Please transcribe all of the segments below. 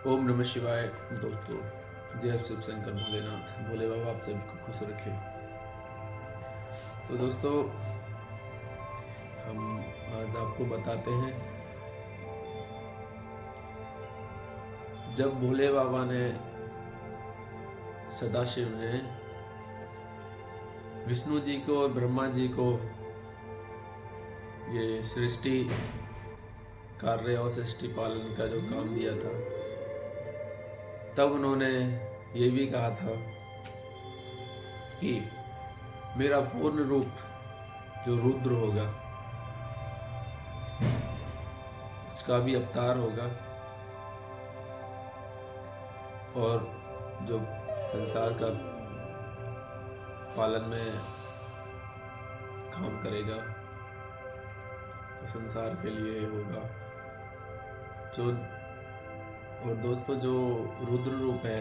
ओम नमः शिवाय। दोस्तों, जय शिव शंकर भोलेनाथ। भोले बाबा आप सबको खुश रखे। तो दोस्तों, हम आज आपको बताते हैं, जब भोले बाबा ने, सदाशिव ने विष्णु जी को और ब्रह्मा जी को ये सृष्टि कार्य और सृष्टि पालन का जो काम दिया था, तब उन्होंने ये भी कहा था कि मेरा पूर्ण रूप जो रुद्र होगा उसका भी अवतार होगा और जो संसार का पालन में काम करेगा तो संसार के लिए होगा। जो और दोस्तों, जो रुद्र रूप है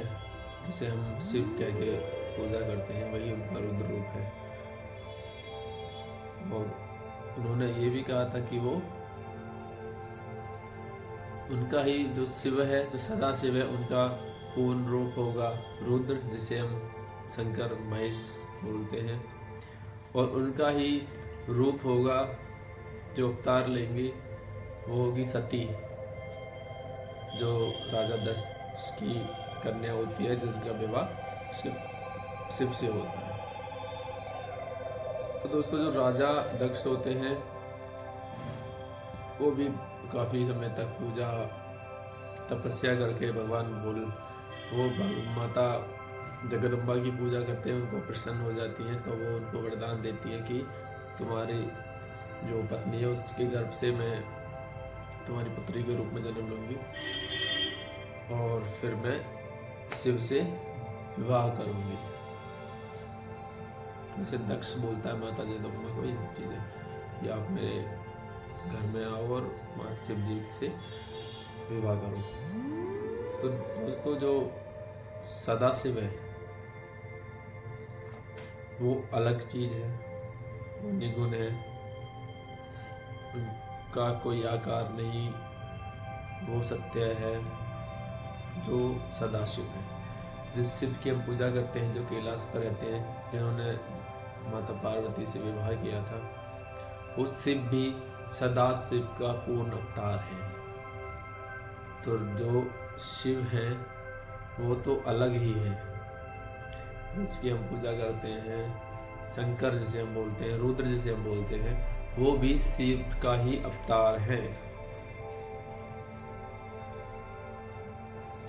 जिसे हम शिव कह के पूजा करते हैं, वही उनका रुद्र रूप है। और उन्होंने ये भी कहा था कि वो उनका ही जो शिव है, जो सदा शिव है, उनका पूर्ण रूप होगा रुद्र, जिसे हम शंकर महेश बोलते हैं। और उनका ही रूप होगा जो अवतार लेंगी, वो होगी सती, जो राजा दक्ष की कन्या होती है, जिनका विवाह शिव से होता है। तो दोस्तों, जो राजा दक्ष होते हैं वो भी काफ़ी समय तक पूजा तपस्या करके वो माता जगदम्बा की पूजा करते हैं, उनको प्रसन्न हो जाती हैं। तो वो उनको वरदान देती है कि तुम्हारी जो पत्नी है उसके गर्भ से मैं तुम्हारी पुत्री के रूप में जन्म लूंगी और फिर मैं शिव से विवाह करूंगी। वैसे दक्ष बोलता है माता जगदम्बा को ये सब चीज़ें, या आप मेरे घर में आओ और माँ शिव जी से विवाह करो। तो दोस्तों, जो सदाशिव है वो अलग चीज़ है, वो निगुण है, उनका कोई आकार नहीं, वो सत्य है, जो सदाशिव है। जिस शिव की हम पूजा करते हैं, जो कैलाश पर रहते हैं, जिन्होंने माता पार्वती से विवाह किया था, उस शिव भी सदाशिव का पूर्ण अवतार है। तो जो शिव हैं वो तो अलग ही है, जिसकी हम पूजा करते हैं, शंकर जिसे हम बोलते हैं, रुद्र जिसे हम बोलते हैं, वो भी शिव का ही अवतार है।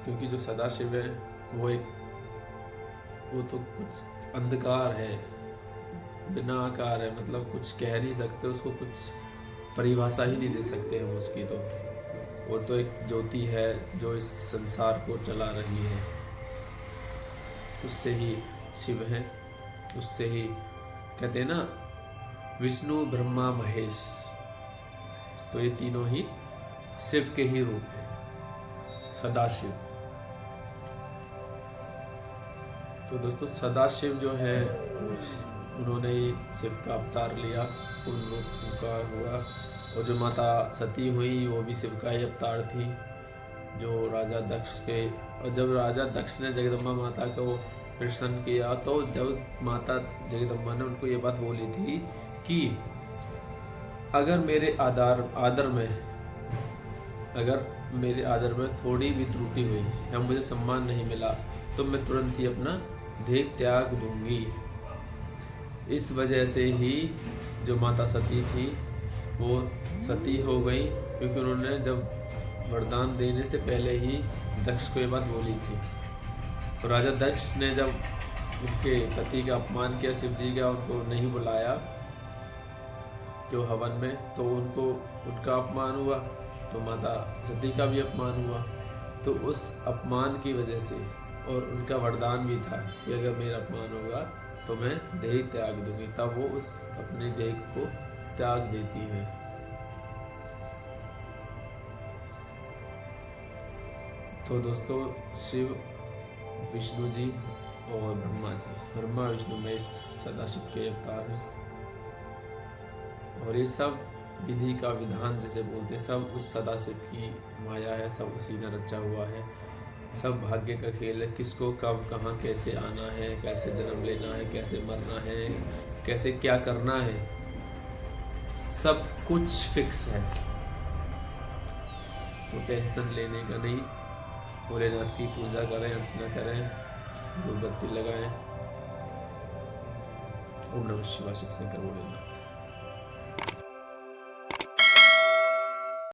क्योंकि जो सदाशिव है वो तो कुछ अंधकार है, बिना आकार है, मतलब कुछ कह नहीं सकते, उसको कुछ परिभाषा ही नहीं दे सकते हम उसकी। तो वो तो एक ज्योति है जो इस संसार को चला रही है, उससे ही शिव है, उससे ही कहते हैं ना विष्णु ब्रह्मा महेश, तो ये तीनों ही शिव के ही रूप हैं, सदाशिव। तो दोस्तों, सदाशिव जो है उन्होंने ही शिव का अवतार लिया, पूर्ण रूप उनका हुआ। और जो माता सती हुई वो भी शिव का ही अवतार थी, जो राजा दक्ष के। और जब राजा दक्ष ने जगदम्बा माता को प्रसन्न किया, तो जब माता जगदम्बा ने उनको ये बात बोली थी कि अगर मेरे आदर में थोड़ी भी त्रुटि हुई या मुझे सम्मान नहीं मिला, तो मैं तुरंत ही अपना देह त्याग दूंगी। इस वजह से ही जो माता सती थी वो सती हो गई, क्योंकि उन्होंने जब वरदान देने से पहले ही दक्ष को ये बात बोली थी। तो राजा दक्ष ने जब उनके पति का अपमान किया, शिव जी का, उनको नहीं बुलाया जो हवन में, तो उनका अपमान हुआ, तो माता सती का भी अपमान हुआ। तो उस अपमान की वजह से, और उनका वरदान भी था कि अगर मेरा अपमान होगा तो मैं देह त्याग दूंगी, तब वो उस अपने देह को त्याग देती है। तो दोस्तों, शिव, विष्णु जी और ब्रह्मा विष्णु महेश सदाशिव के अवतार हैं। और ये सब विधि का विधान जिसे बोलते हैं, सब उस सदाशिव की माया है, सब उसी ने रचा हुआ है। सब भाग्य का खेल है, किसको कब कहाँ कैसे आना है, कैसे जन्म लेना है, कैसे मरना है, कैसे क्या करना है, सब कुछ फिक्स है। तो टेंशन लेने का नहीं, भोलेनाथ की पूजा करें, अर्चना करें, धूपबत्ती लगाएं। ओम नमः शिवाय, शिव शंकर भोलेनाथ।